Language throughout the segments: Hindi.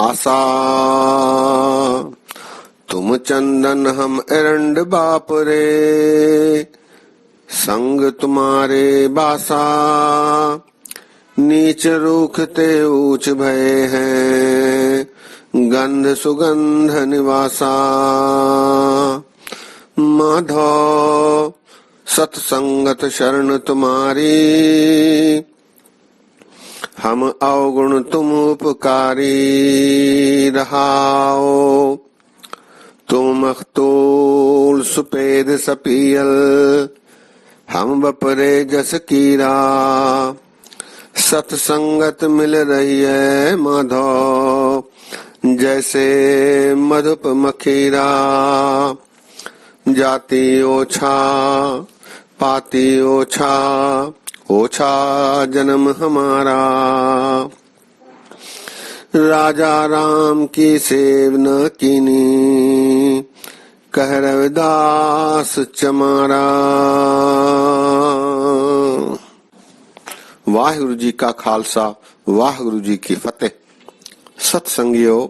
आशा। तुम चंदन हम एरंड बाप रे, संग तुम्हारे बासा। नीच रूखते ऊंच भये हैं, गंध सुगंध निवासा। माधव सत्संगत शरण तुम्हारी, हम अवगुण तुम उपकारी रहाओ। तुम मखतूल सुपेद सपियल, हम बपरे जस कीरा। सत्संगत मिल रही है माधव, जैसे मधुप मखीरा। जाति ओछा पाती ओछा, ओछा जन्म हमारा। राजा राम की सेव न कीनी, कह रविदास चमारा। वाहिगुरु जी का खालसा, वाहिगुरु जी की फतेह। सत्संगियों,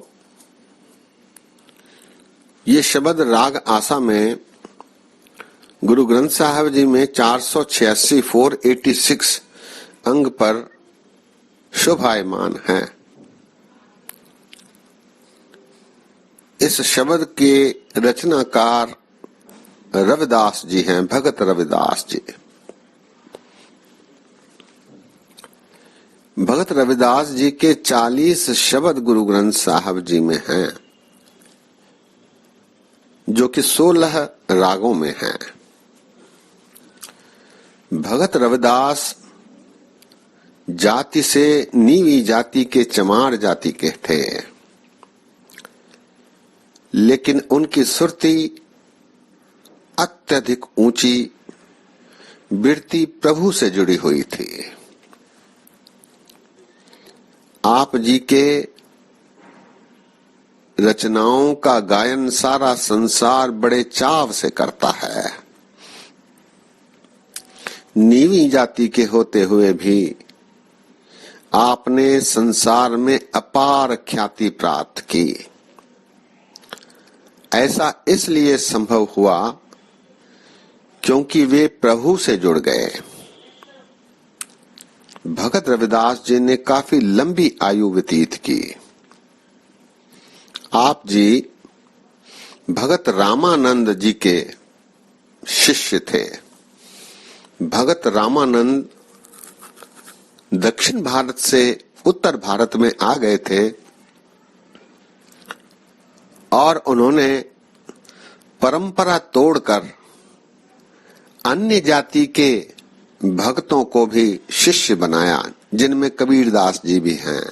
ये शब्द राग आशा में गुरु ग्रंथ साहब जी में 486 486 अंग पर शोभायमान है। इस शब्द के रचनाकार रविदास जी हैं, भगत रविदास जी। भगत रविदास जी के 40 शब्द गुरु ग्रंथ साहब जी में हैं, जो कि 16 रागों में हैं। भगत रविदास जाति से नीवी जाति के चमार जाति के थे, लेकिन उनकी सुरती अत्यधिक ऊंची बिरती प्रभु से जुड़ी हुई थी। आप जी के रचनाओं का गायन सारा संसार बड़े चाव से करता है। नीवी जाति के होते हुए भी आपने संसार में अपार ख्याति प्राप्त की। ऐसा इसलिए संभव हुआ क्योंकि वे प्रभु से जुड़ गए। भगत रविदास जी ने काफी लंबी आयु व्यतीत की। आप जी भगत रामानंद जी के शिष्य थे। भगत रामानंद दक्षिण भारत से उत्तर भारत में आ गए थे और उन्होंने परंपरा तोड़कर अन्य जाति के भक्तों को भी शिष्य बनाया, जिनमें कबीरदास जी भी हैं।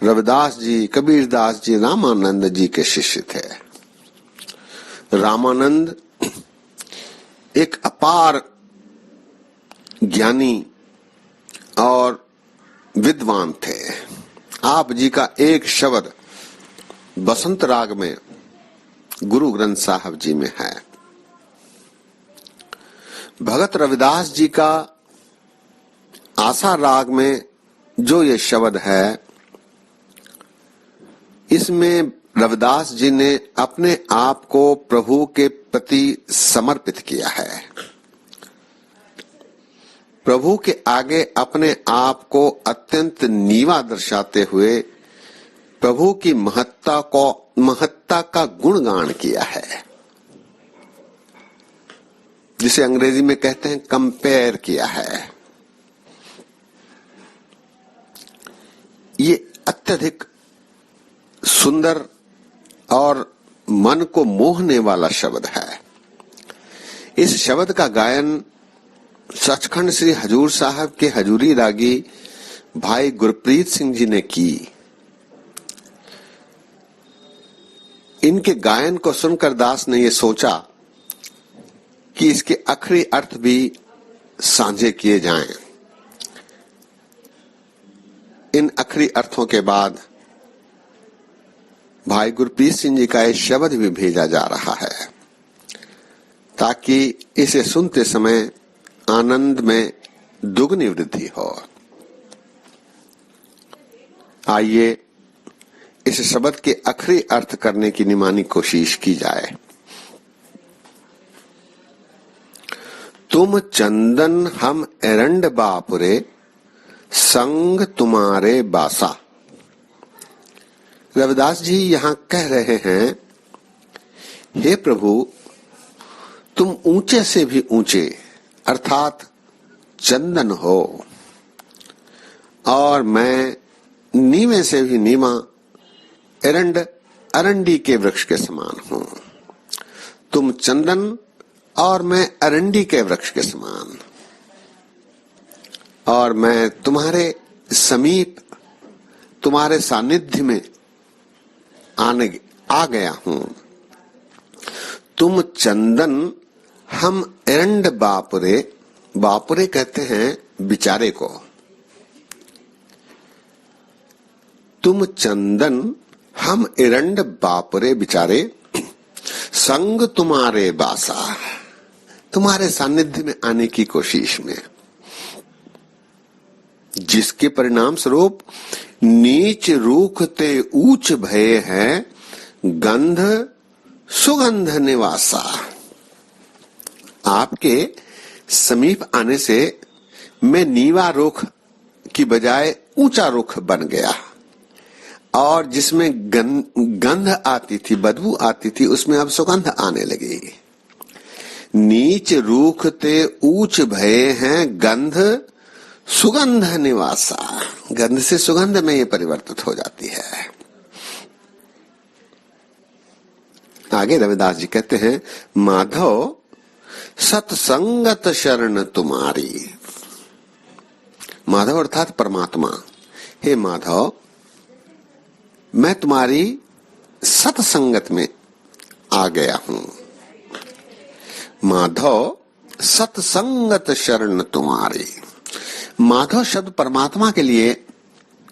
रविदास जी, कबीरदास जी रामानंद जी के शिष्य थे। रामानंद एक अपार ज्ञानी और विद्वान थे। आप जी का एक शब्द बसंत राग में गुरु ग्रंथ साहब जी में है। भगत रविदास जी का आशा राग में जो ये शब्द है, इसमें रविदास जी ने अपने आप को प्रभु के प्रति समर्पित किया है। प्रभु के आगे अपने आप को अत्यंत नीवा दर्शाते हुए प्रभु की महत्ता का गुणगान किया है, जिसे अंग्रेजी में कहते हैं कंपेयर किया है। ये अत्यधिक सुंदर और मन को मोहने वाला शब्द है। इस शब्द का गायन सचखंड श्री हजूर साहब के हजूरी रागी भाई गुरप्रीत सिंह जी ने की। इनके गायन को सुनकर दास ने ये सोचा कि इसके आखिरी अर्थ भी साझे किए जाएं। इन आखिरी अर्थों के बाद भाई गुरप्रीत सिंह जी का एक शब्द भी भेजा जा रहा है, ताकि इसे सुनते समय आनंद में दुगनी वृद्धि हो। आइए इस शब्द के आखिरी अर्थ करने की निमानी कोशिश की जाए। तुम चंदन हम एरंड बापुरे, संग तुम्हारे बासा। रविदास जी यहां कह रहे हैं, हे प्रभु, तुम ऊंचे से भी ऊंचे अर्थात चंदन हो, और मैं नीवे से भी नीवा एरंड अरंडी के वृक्ष के समान हूं। तुम चंदन और मैं अरंडी के वृक्ष के समान, और मैं तुम्हारे समीप, तुम्हारे सानिध्य में आ गया हूं। तुम चंदन हम एरंड बापुरे, बापुरे कहते हैं बिचारे को। तुम चंदन हम एरंड बापुरे बिचारे, संग तुम्हारे बासा, तुम्हारे सानिध्य में आने की कोशिश में, जिसके परिणाम स्वरूप नीच रूख ते ऊंच भये हैं, गंध सुगंध निवासा। आपके समीप आने से मैं नीवा रुख की बजाय ऊंचा रुख बन गया, और जिसमें गंध आती थी, बदबू आती थी, उसमें अब सुगंध आने लगी। नीच रूख ते ऊंच भये हैं, गंध सुगंध निवासा। गंध से सुगंध में ये परिवर्तित हो जाती है। आगे रविदास जी कहते हैं, माधव सत्संगत शरण तुम्हारी। माधव अर्थात परमात्मा। हे माधव, मैं तुम्हारी सत्संगत में आ गया हूं। माधव सत्संगत शरण तुम्हारी। माधव शब्द परमात्मा के लिए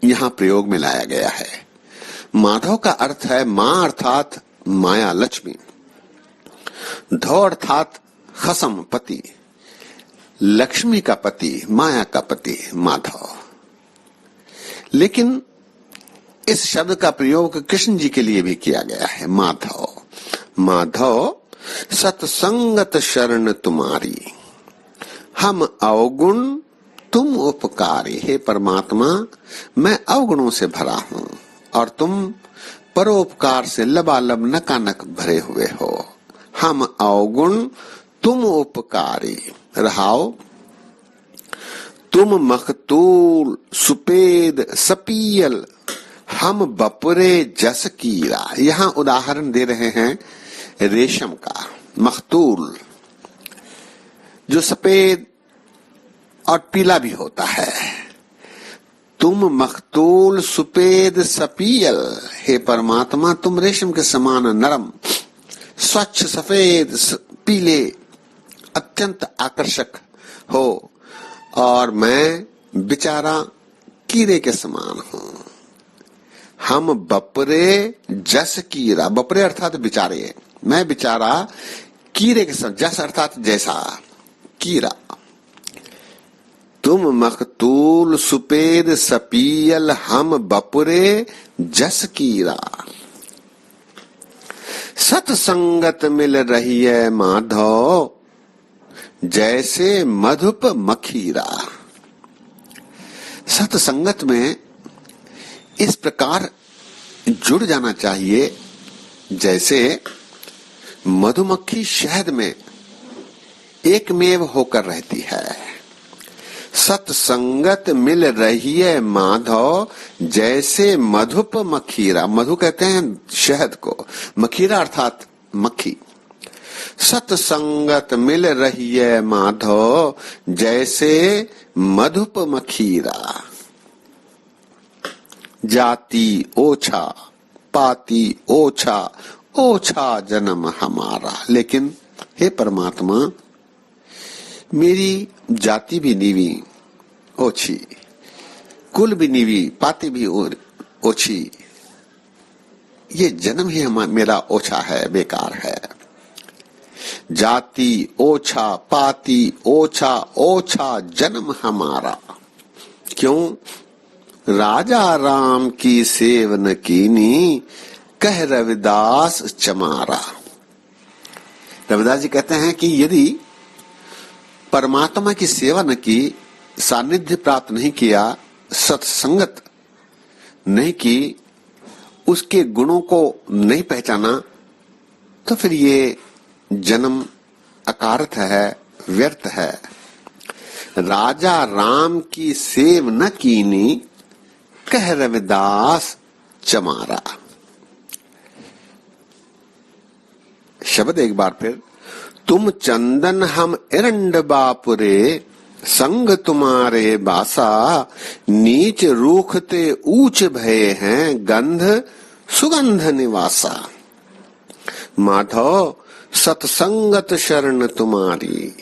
यहां प्रयोग में लाया गया है। माधव का अर्थ है मां अर्थात माया लक्ष्मी, धौ अर्थात खसम पति, लक्ष्मी का पति, माया का पति माधव। लेकिन इस शब्द का प्रयोग कृष्ण जी के लिए भी किया गया है। माधव, माधव सत्संगत शरण तुम्हारी, हम अवगुण तुम उपकारी। हे परमात्मा, मैं अवगुणों से भरा हूं और तुम परोपकार से लबालब नकानक भरे हुए हो। हम अवगुण तुम उपकारी रहाओ। तुम मखतूल सुपेद सपीयल, हम बपुरे जस कीरा। यहां उदाहरण दे रहे हैं रेशम का। मखतूल जो सफेद और पीला भी होता है। तुम मखतूल सुपेद सपीयल, हे परमात्मा, तुम रेशम के समान नरम, स्वच्छ, सफेद, पीले, अत्यंत आकर्षक हो, और मैं बेचारा कीड़े के समान हूं। हम बपरे जस कीरा, बपरे अर्थात बेचारे, मैं बेचारा कीड़े के समान, जस अर्थात जैसा, कीड़ा। तुम मखतूल सुपेद सपीयल, हम बपुरे जस कीरा। सत्संगत मिल रही है माधव, जैसे मधुप मखीरा। सत्संगत में इस प्रकार जुड़ जाना चाहिए जैसे मधुमक्खी शहद में एकमेव होकर रहती है। सत्संगत मिल रही है माधव, जैसे मधुप मखीरा। मधु कहते हैं शहद को, मखीरा अर्थात मक्खी। सत्संगत मिल रही है माधव, जैसे मधुप मखीरा। जाति ओछा पाती ओछा, ओछा जन्म हमारा। लेकिन हे परमात्मा, मेरी जाति भी नीवी ओछी, कुल भी नीवी, पाती भी ओछी, ये जन्म ही मेरा ओछा है, बेकार है। जाति ओछा पाती ओछा, ओछा जन्म हमारा। क्यों? राजा राम की सेव न कीनी, कह रविदास चमारा। रविदास जी कहते हैं कि यदि परमात्मा की सेवा न की, सानिध्य प्राप्त नहीं किया, सत्संगत नहीं की, उसके गुणों को नहीं पहचाना, तो फिर ये जन्म अकारथ है, व्यर्थ है। राजा राम की सेव न कीनी, कह रविदास चमारा। शब्द एक बार फिर, तुम चंदन हम एरंड बापुरे, संग तुम्हारे बासा, नीच रूखते ऊंच भये हैं, गंध सुगंध निवासा। माधव सत्संगत शरण तुम्हारी,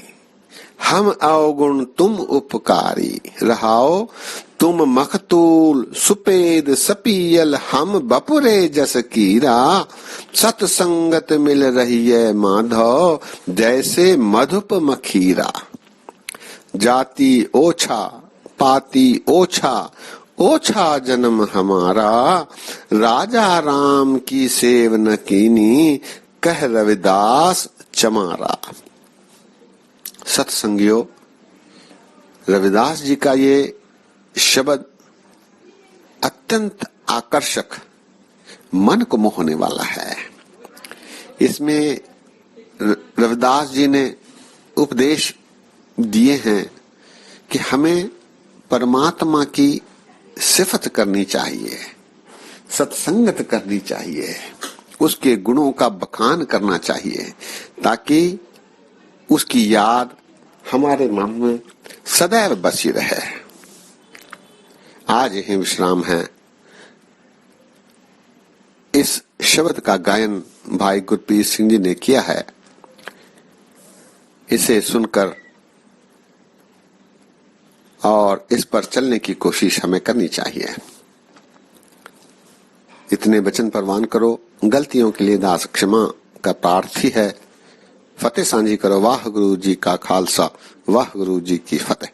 हम अवगुण तुम उपकारी। रहाओ तुम मखतूल सुपेद सपीयल, हम बपुरे जस कीरा। सत्संगत मिल रही है माधव, जैसे मधुप मखीरा। जाति ओछा पाती ओछा, ओछा जन्म हमारा, राजा राम की सेव न कीनी, कह रविदास चमारा। सत्संगियों, रविदास जी का ये शब्द अत्यंत आकर्षक, मन को मोहने वाला है। इसमें रविदास जी ने उपदेश दिए हैं कि हमें परमात्मा की सिफत करनी चाहिए, सत्संगत करनी चाहिए, उसके गुणों का बखान करना चाहिए, ताकि उसकी याद हमारे मन में सदैव बसी रहे। आज यही विश्राम है। इस शब्द का गायन भाई गुरप्रीत सिंह जी ने किया है। इसे सुनकर और इस पर चलने की कोशिश हमें करनी चाहिए। इतने वचन परवान करो। गलतियों के लिए दास क्षमा का प्रार्थी है। फतेह सांझी करो। वाह गुरु जी का खालसा, वाह गुरु जी की फतेह।